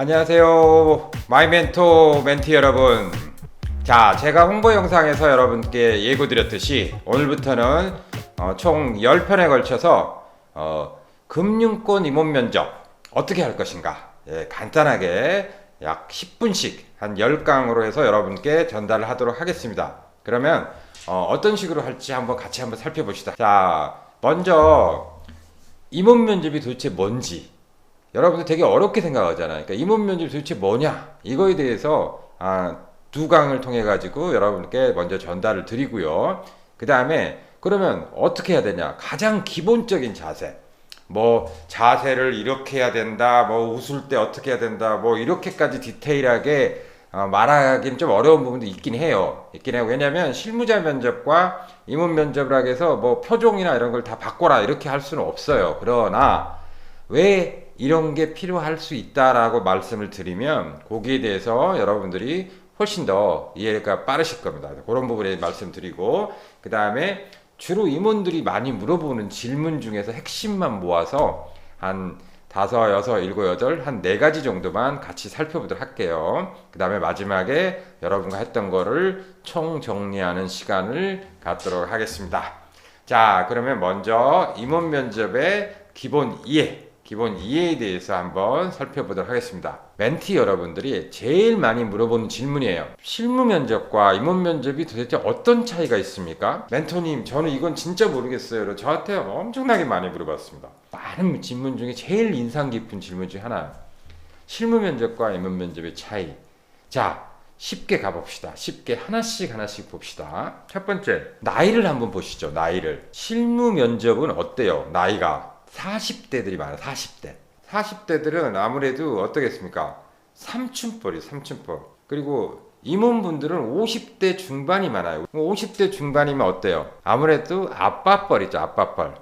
안녕하세요. 마이멘토 멘티 여러분. 자, 제가 홍보 영상에서 여러분께 예고드렸듯이 오늘부터는 총 10편에 걸쳐서 금융권 임원 면접 어떻게 할 것인가, 간단하게 약 10분씩 한 10강으로 해서 여러분께 전달을 하도록 하겠습니다. 그러면 어떤 식으로 할지 같이 한번 살펴봅시다. 자, 먼저 임원 면접이 도대체 뭔지 여러분들 되게 어렵게 생각하잖아요. 그러니까 임원 면접이 도대체 뭐냐, 이거에 대해서 두 강을 통해 가지고 여러분께 먼저 전달을 드리고요. 그 다음에 그러면 어떻게 해야 되냐, 가장 기본적인 자세, 뭐 자세를 이렇게 해야 된다, 뭐 웃을 때 어떻게 해야 된다, 뭐 이렇게까지 디테일하게 말하기는 좀 어려운 부분도 있긴 해요. 왜냐면 실무자 면접과 임원 면접을 하기 위해서 뭐 표정이나 이런 걸 다 바꿔라 이렇게 할 수는 없어요. 그러나 왜 이런 게 필요할 수 있다라고 말씀을 드리면 거기에 대해서 여러분들이 훨씬 더 이해가 빠르실 겁니다. 그런 부분에 말씀드리고, 그 다음에 주로 임원들이 많이 물어보는 질문 중에서 핵심만 모아서 한 5, 6, 7, 8, 한 4가지 정도만 같이 살펴보도록 할게요. 그 다음에 마지막에 여러분과 했던 거를 총 정리하는 시간을 갖도록 하겠습니다. 자, 그러면 먼저 임원 면접의 기본 이해에 대해서 한번 살펴보도록 하겠습니다. 멘티 여러분들이 제일 많이 물어보는 질문이에요. 실무 면접과 임원 면접이 도대체 어떤 차이가 있습니까? 멘토님, 저는 이건 진짜 모르겠어요. 저한테 엄청나게 많이 물어봤습니다. 많은 질문 중에 제일 인상 깊은 질문 중 하나, 실무 면접과 임원 면접의 차이. 자, 쉽게 가봅시다. 쉽게 하나씩 봅시다. 첫 번째, 나이를 한번 보시죠. 나이를. 실무 면접은 어때요? 나이가 40대들이 많아요. 40대들은 아무래도 어떻겠습니까? 삼촌뻘이에요. 삼촌뻘. 그리고 임원분들은 50대 중반이 많아요. 50대 중반이면 어때요? 아무래도 아빠뻘이죠. 아빠뻘.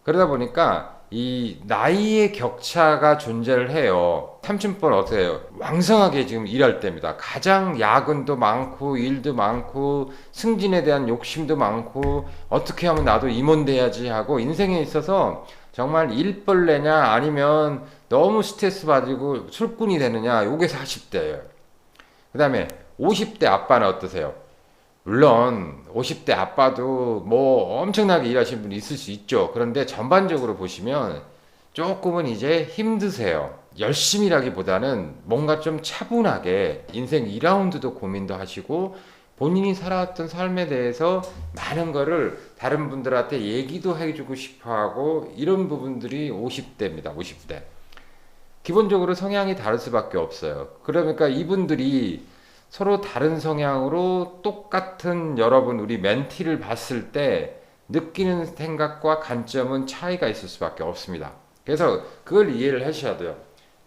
그러다 보니까 이 나이의 격차가 존재를 해요. 삼촌뻘 어떻게 해요? 왕성하게 지금 일할 때입니다. 가장 야근도 많고 일도 많고 승진에 대한 욕심도 많고 어떻게 하면 나도 임원 돼야지 하고 인생에 있어서 정말 일벌레냐 아니면 너무 스트레스 받고 술꾼이 되느냐, 요게 40대예요. 그 다음에 50대 아빠는 어떠세요? 물론 50대 아빠도 뭐 엄청나게 일하시는 분이 있을 수 있죠. 그런데 전반적으로 보시면 조금은 이제 힘드세요. 열심히 일하기보다는 뭔가 좀 차분하게 인생 2라운드도 고민도 하시고 본인이 살아왔던 삶에 대해서 많은 거를 다른 분들한테 얘기도 해주고 싶어 하고, 이런 부분들이 50대입니다. 50대. 기본적으로 성향이 다를 수밖에 없어요. 그러니까 이분들이 서로 다른 성향으로 똑같은 여러분, 우리 멘티를 봤을 때 느끼는 생각과 관점은 차이가 있을 수밖에 없습니다. 그래서 그걸 이해를 하셔야 돼요.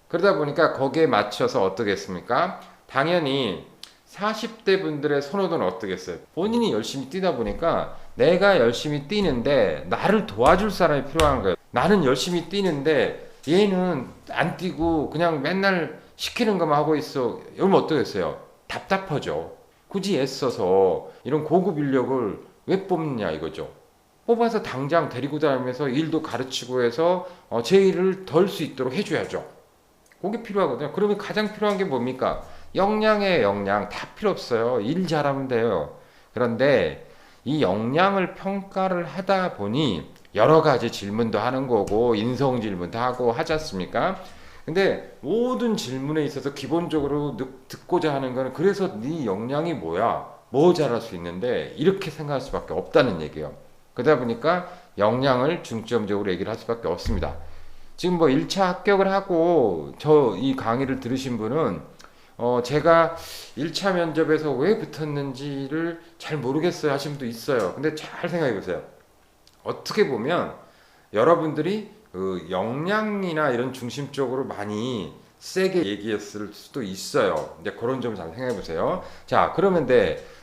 그러다 보니까 거기에 맞춰서 어떻겠습니까? 당연히 40대 분들의 선호도는 어떻겠어요? 본인이 열심히 뛰다 보니까 내가 열심히 뛰는데 나를 도와줄 사람이 필요한 거예요. 나는 열심히 뛰는데 얘는 안 뛰고 그냥 맨날 시키는 것만 하고 있어. 이러면 어떠겠어요? 답답하죠. 굳이 애써서 이런 고급 인력을 왜 뽑느냐 이거죠. 뽑아서 당장 데리고 다니면서 일도 가르치고 해서 제 일을 덜 수 있도록 해줘야죠. 그게 필요하거든요. 그러면 가장 필요한 게 뭡니까? 역량이에요. 역량. 다 필요 없어요. 일 잘하면 돼요. 그런데 이 역량을 평가를 하다 보니 여러 가지 질문도 하는 거고 인성 질문도 하고 하지 않습니까? 근데 모든 질문에 있어서 기본적으로 듣고자 하는 거는, 그래서 네 역량이 뭐야? 뭐 잘할 수 있는데, 이렇게 생각할 수밖에 없다는 얘기예요. 그러다 보니까 역량을 중점적으로 얘기를 할 수밖에 없습니다. 지금 뭐 1차 합격을 하고 저 이 강의를 들으신 분은 제가 1차 면접에서 왜 붙었는지를 잘 모르겠어요 하신 분도 있어요. 근데 잘 생각해 보세요. 어떻게 보면 여러분들이 그 역량이나 이런 중심적으로 많이 세게 얘기했을 수도 있어요. 이제 그런 점 잘 생각해 보세요. 자, 그러면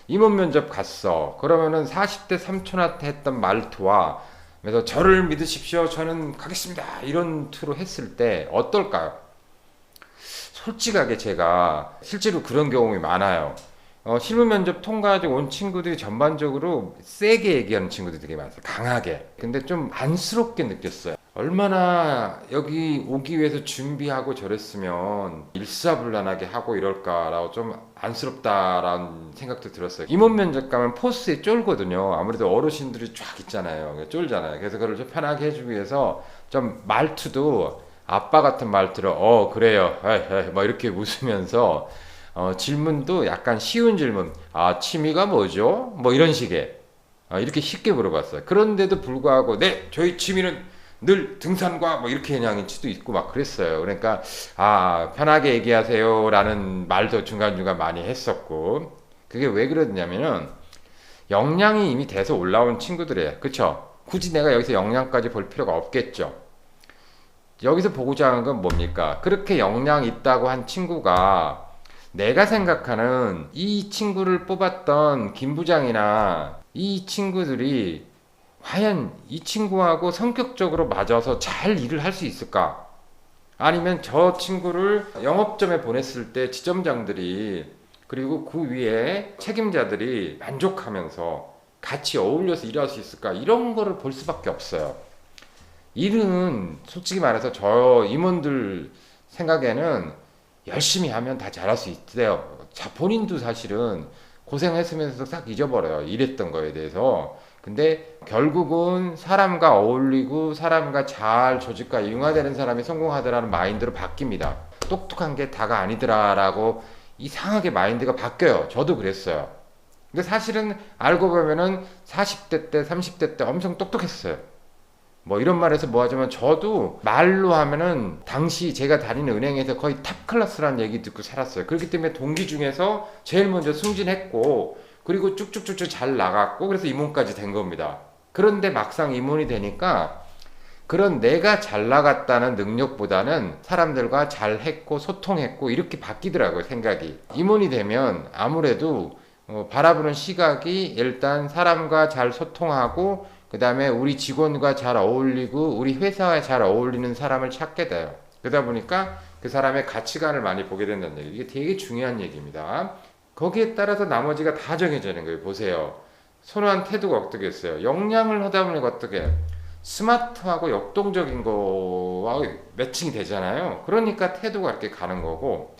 임원 면접 갔어. 그러면은 40대 삼촌한테 했던 말투와, 그래서 저를 믿으십시오, 저는 가겠습니다, 이런 투로 했을 때 어떨까요? 솔직하게 제가 실제로 그런 경험이 많아요. 실무 면접 통과하고 온 친구들이 전반적으로 세게 얘기하는 친구들이 되게 많아요. 강하게. 근데 좀 안쓰럽게 느꼈어요. 얼마나 여기 오기 위해서 준비하고 저랬으면 일사불란하게 하고 이럴까라고 좀 안쓰럽다라는 생각도 들었어요. 임원 면접 가면 포스에 쫄거든요. 아무래도 어르신들이 쫙 있잖아요. 쫄잖아요. 그래서 그걸 좀 편하게 해주기 위해서 좀 말투도 아빠 같은 말투로 그래요 뭐 이렇게 웃으면서 질문도 약간 쉬운 질문, 취미가 뭐죠? 뭐 이런 식의 이렇게 쉽게 물어봤어요. 그런데도 불구하고 네 저희 취미는 늘 등산과 뭐 이렇게 그냥 치도 있고 막 그랬어요. 그러니까 편하게 얘기하세요라는 말도 중간중간 많이 했었고, 그게 왜 그러냐면은 역량이 이미 돼서 올라온 친구들이에요. 그쵸? 굳이 내가 여기서 역량까지 볼 필요가 없겠죠. 여기서 보고자 하는 건 뭡니까? 그렇게 역량 있다고 한 친구가 내가 생각하는 이 친구를 뽑았던 김 부장이나 이 친구들이 과연 이 친구하고 성격적으로 맞아서 잘 일을 할 수 있을까? 아니면 저 친구를 영업점에 보냈을 때 지점장들이 그리고 그 위에 책임자들이 만족하면서 같이 어울려서 일할 수 있을까? 이런 거를 볼 수밖에 없어요. 일은 솔직히 말해서 저 임원들 생각에는 열심히 하면 다 잘할 수 있대요. 자, 본인도 사실은 고생했으면서 싹 잊어버려요. 일했던 거에 대해서. 근데 결국은 사람과 어울리고 사람과 잘 조직과 융화되는 사람이 성공하더라는 마인드로 바뀝니다. 똑똑한 게 다가 아니더라라고 이상하게 마인드가 바뀌어요. 저도 그랬어요. 근데 사실은 알고 보면은 40대 때, 30대 때 엄청 똑똑했어요. 뭐 이런 말에서 뭐 하자면 저도 말로 하면은 당시 제가 다니는 은행에서 거의 탑 클래스라는 얘기 듣고 살았어요. 그렇기 때문에 동기 중에서 제일 먼저 승진했고 그리고 쭉쭉쭉쭉 잘 나갔고 그래서 임원까지 된 겁니다. 그런데 막상 임원이 되니까 그런 내가 잘 나갔다는 능력보다는 사람들과 잘 했고 소통했고 이렇게 바뀌더라고요, 생각이. 임원이 되면 아무래도 바라보는 시각이 일단 사람과 잘 소통하고 그 다음에 우리 직원과 잘 어울리고 우리 회사와 잘 어울리는 사람을 찾게 돼요. 그러다 보니까 그 사람의 가치관을 많이 보게 된다는 얘기. 이게 되게 중요한 얘기입니다. 거기에 따라서 나머지가 다 정해지는 거예요. 보세요. 선호한 태도가 어떻게 했어요? 역량을 하다 보니까 어떻게 스마트하고 역동적인 거와 매칭이 되잖아요. 그러니까 태도가 이렇게 가는 거고,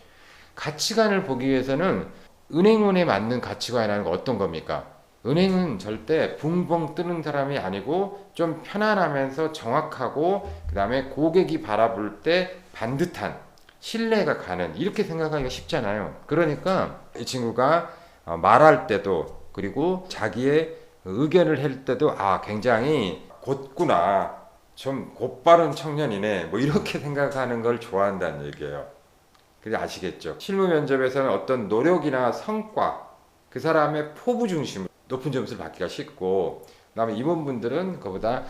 가치관을 보기 위해서는 은행원에 맞는 가치관이라는 건 어떤 겁니까? 은행은 절대 붕붕 뜨는 사람이 아니고 좀 편안하면서 정확하고 그 다음에 고객이 바라볼 때 반듯한 신뢰가 가는, 이렇게 생각하기가 쉽잖아요. 그러니까 이 친구가 말할 때도 그리고 자기의 의견을 할 때도 굉장히 곧구나, 좀 곧바른 청년이네, 뭐 이렇게 생각하는 걸 좋아한다는 얘기예요. 그래서 아시겠죠? 실무 면접에서는 어떤 노력이나 성과, 그 사람의 포부 중심으로 높은 점수를 받기가 쉽고, 그 다음에 임원분들은 그보다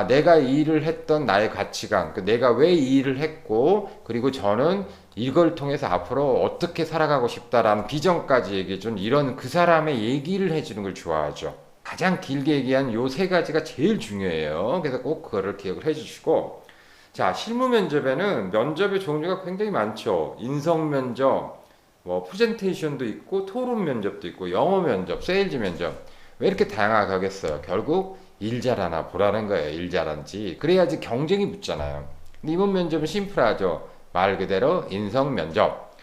내가 이 일을 했던 나의 가치관, 내가 왜 이 일을 했고 그리고 저는 이걸 통해서 앞으로 어떻게 살아가고 싶다라는 비전까지 얘기해준 이런 그 사람의 얘기를 해주는 걸 좋아하죠. 가장 길게 얘기한 요 세 가지가 제일 중요해요. 그래서 꼭 그거를 기억을 해주시고, 자, 실무 면접에는 면접의 종류가 굉장히 많죠. 인성 면접, 뭐 프레젠테이션도 있고 토론 면접도 있고 영어 면접, 세일즈 면접. 왜 이렇게 다양하게 하겠어요? 결국 일 잘하나 보라는 거예요. 일 잘한지. 그래야지 경쟁이 붙잖아요. 근데 이번 면접은 심플하죠. 말 그대로 인성 면접.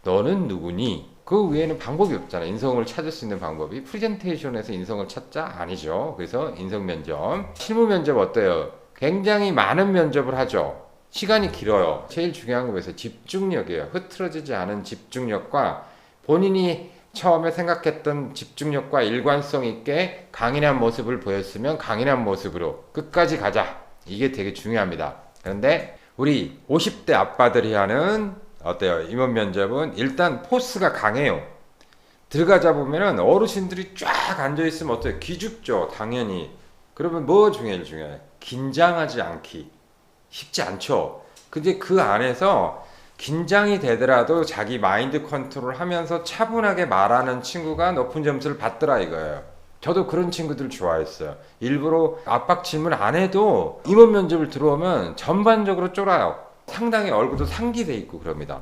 너는 누구니? 그 외에는 방법이 없잖아요. 인성을 찾을 수 있는 방법이. 프레젠테이션에서 인성을 찾자? 아니죠. 그래서 인성 면접. 실무 면접 어때요? 굉장히 많은 면접을 하죠. 시간이 길어요. 제일 중요한 건 뭐예요? 집중력이에요. 흐트러지지 않은 집중력과 본인이 처음에 생각했던 집중력과 일관성 있게 강인한 모습을 보였으면 강인한 모습으로 끝까지 가자. 이게 되게 중요합니다. 그런데 우리 50대 아빠들이 하는 어때요? 임원 면접은 일단 포스가 강해요. 들어가자 보면은 어르신들이 쫙 앉아있으면 어때요? 기죽죠, 당연히. 그러면 뭐 중요해요? 긴장하지 않기. 쉽지 않죠. 근데 그 안에서 긴장이 되더라도 자기 마인드 컨트롤 하면서 차분하게 말하는 친구가 높은 점수를 받더라 이거예요. 저도 그런 친구들 좋아했어요. 일부러 압박 질문 안 해도 임원 면접을 들어오면 전반적으로 쫄아요. 상당히 얼굴도 상기돼 있고 그럽니다.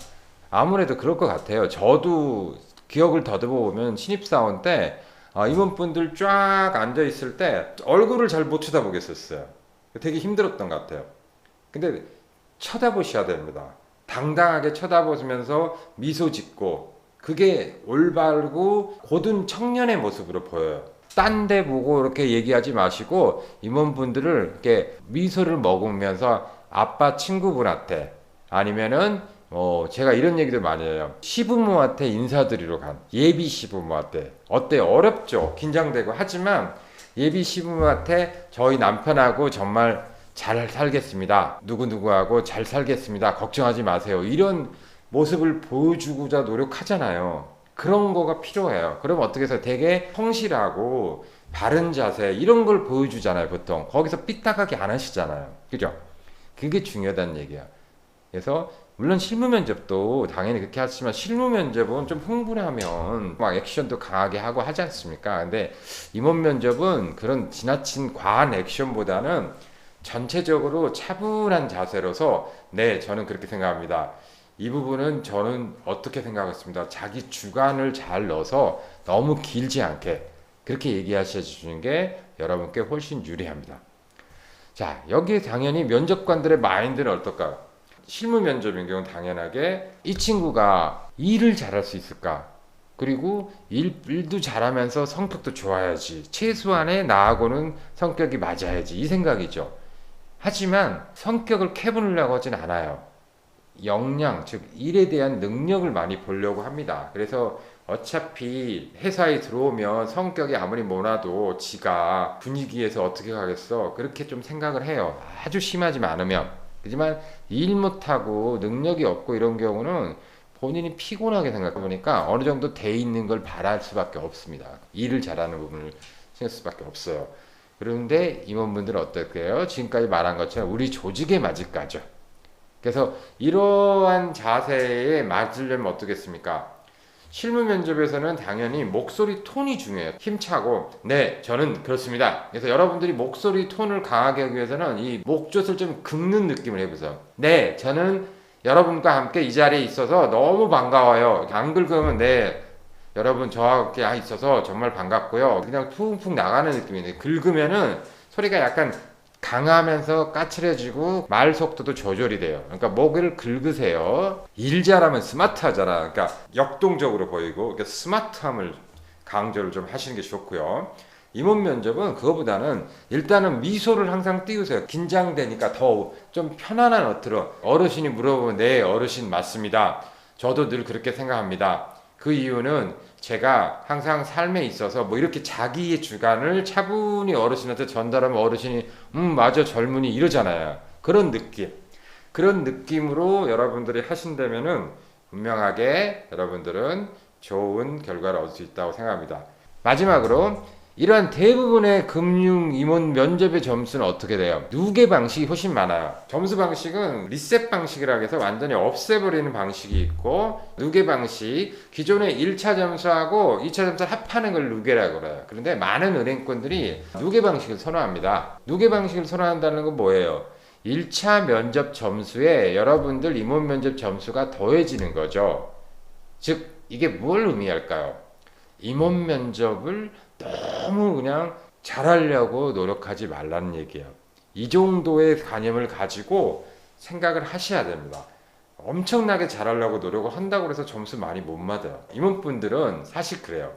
아무래도 그럴 것 같아요. 저도 기억을 더듬어 보면 신입사원 때 임원분들 쫙 앉아 있을 때 얼굴을 잘 못 쳐다보겠었어요. 되게 힘들었던 것 같아요. 근데 쳐다보셔야 됩니다. 당당하게 쳐다보시면서 미소 짓고 그게 올바르고 고든 청년의 모습으로 보여요. 딴 데 보고 이렇게 얘기하지 마시고 임원분들을 이렇게 미소를 머금으면서 아빠 친구분한테 아니면은 제가 이런 얘기도 많이 해요. 시부모한테 인사드리러 간 예비 시부모한테 어때요? 어렵죠. 긴장되고 하지만 예비 시부모한테 저희 남편하고 정말 잘 살겠습니다. 누구누구하고 잘 살겠습니다. 걱정하지 마세요. 이런 모습을 보여주고자 노력하잖아요. 그런 거가 필요해요. 그럼 어떻게 해서 되게 성실하고 바른 자세 이런 걸 보여주잖아요. 보통 거기서 삐딱하게 안 하시잖아요. 그죠? 그게 중요하다는 얘기야. 그래서 물론 실무 면접도 당연히 그렇게 하지만 실무 면접은 좀 흥분하면 막 액션도 강하게 하고 하지 않습니까? 근데 임원 면접은 그런 지나친 과한 액션보다는 전체적으로 차분한 자세로서 네, 저는 그렇게 생각합니다. 이 부분은 저는 어떻게 생각했습니다. 자기 주관을 잘 넣어서 너무 길지 않게 그렇게 얘기하셔 주시는 게 여러분께 훨씬 유리합니다. 자, 여기에 당연히 면접관들의 마인드는 어떨까? 실무 면접인 경우는 당연하게 이 친구가 일을 잘할 수 있을까? 그리고 일도 잘하면서 성격도 좋아야지. 최소한의 나하고는 성격이 맞아야지. 이 생각이죠. 하지만 성격을 캐보려고 하진 않아요. 역량, 즉 일에 대한 능력을 많이 보려고 합니다. 그래서 어차피 회사에 들어오면 성격이 아무리 못나도 지가 분위기에서 어떻게 가겠어? 그렇게 좀 생각을 해요. 아주 심하지만 않으면. 하지만 일 못하고 능력이 없고 이런 경우는 본인이 피곤하게 생각해보니까 어느 정도 돼 있는 걸 바랄 수밖에 없습니다. 일을 잘하는 부분을 신경 쓸 수밖에 없어요. 그런데 임원분들은 어떨까요? 지금까지 말한 것처럼 우리 조직에 맞을까죠. 그래서 이러한 자세에 맞으려면 어떻겠습니까? 실무 면접에서는 당연히 목소리 톤이 중요해요. 힘차고 네 저는 그렇습니다. 그래서 여러분들이 목소리 톤을 강하게 하기 위해서는 이 목젖을 좀 긁는 느낌을 해보세요. 네 저는 여러분과 함께 이 자리에 있어서 너무 반가워요. 안 긁으면 네 여러분 저와 함께 있어서 정말 반갑고요. 그냥 푹푹 나가는 느낌인데 긁으면은 소리가 약간 강하면서 까칠해지고 말 속도도 조절이 돼요. 그러니까 목을 긁으세요. 일 잘하면 스마트하잖아. 그러니까 역동적으로 보이고 그러니까 스마트함을 강조를 좀 하시는 게 좋고요. 임원 면접은 그거보다는 일단은 미소를 항상 띄우세요. 긴장되니까 더 좀 편안한 어투로 어르신이 물어보면 네 어르신 맞습니다. 저도 늘 그렇게 생각합니다. 그 이유는 제가 항상 삶에 있어서 뭐 이렇게 자기의 주관을 차분히 어르신한테 전달하면 어르신이 맞아 젊은이 이러잖아요. 그런 느낌으로 여러분들이 하신다면은 분명하게 여러분들은 좋은 결과를 얻을 수 있다고 생각합니다. 마지막으로 이러한 대부분의 금융 임원 면접의 점수는 어떻게 돼요? 누계 방식이 훨씬 많아요. 점수 방식은 리셋 방식이라고 해서 완전히 없애버리는 방식이 있고 누계 방식, 기존의 1차 점수하고 2차 점수를 합하는 걸 누계라고 그래요. 그런데 많은 은행권들이 누계 방식을 선호합니다. 누계 방식을 선호한다는 건 뭐예요? 1차 면접 점수에 여러분들 임원 면접 점수가 더해지는 거죠. 즉 이게 뭘 의미할까요? 임원 면접을 너무 그냥 잘하려고 노력하지 말라는 얘기예요. 이 정도의 관념을 가지고 생각을 하셔야 됩니다. 엄청나게 잘하려고 노력을 한다고 해서 점수 많이 못 받아요. 임원분들은 사실 그래요.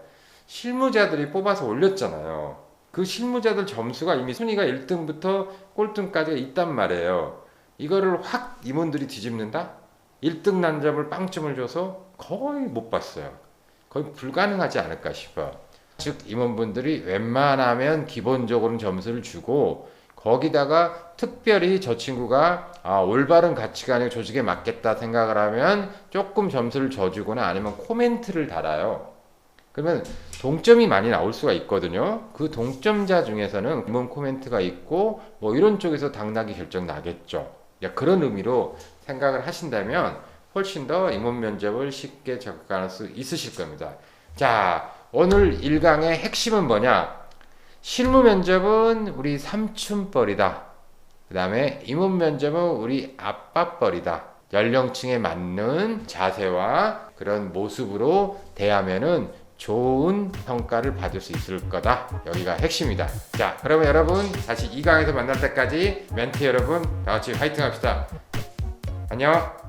실무자들이 뽑아서 올렸잖아요. 그 실무자들 점수가 이미 순위가 1등부터 꼴등까지 있단 말이에요. 이거를 확 임원들이 뒤집는다? 1등 난점을 빵점을 줘서 거의 못 봤어요. 거의 불가능하지 않을까 싶어요. 즉 임원분들이 웬만하면 기본적으로는 점수를 주고 거기다가 특별히 저 친구가 올바른 가치관이 조직에 맞겠다 생각을 하면 조금 점수를 줘 주거나 아니면 코멘트를 달아요. 그러면 동점이 많이 나올 수가 있거든요. 그 동점자 중에서는 임원 코멘트가 있고 뭐 이런 쪽에서 당락이 결정 나겠죠. 그런 의미로 생각을 하신다면 훨씬 더 임원 면접을 쉽게 접근할 수 있으실 겁니다. 자, 오늘 1강의 핵심은 뭐냐? 실무 면접은 우리 삼촌뻘이다. 그 다음에 임원 면접은 우리 아빠뻘이다. 연령층에 맞는 자세와 그런 모습으로 대하면은 좋은 평가를 받을 수 있을 거다. 여기가 핵심이다. 자, 그러면 여러분 다시 2강에서 만날 때까지 멘티 여러분 다 같이 화이팅 합시다. 안녕.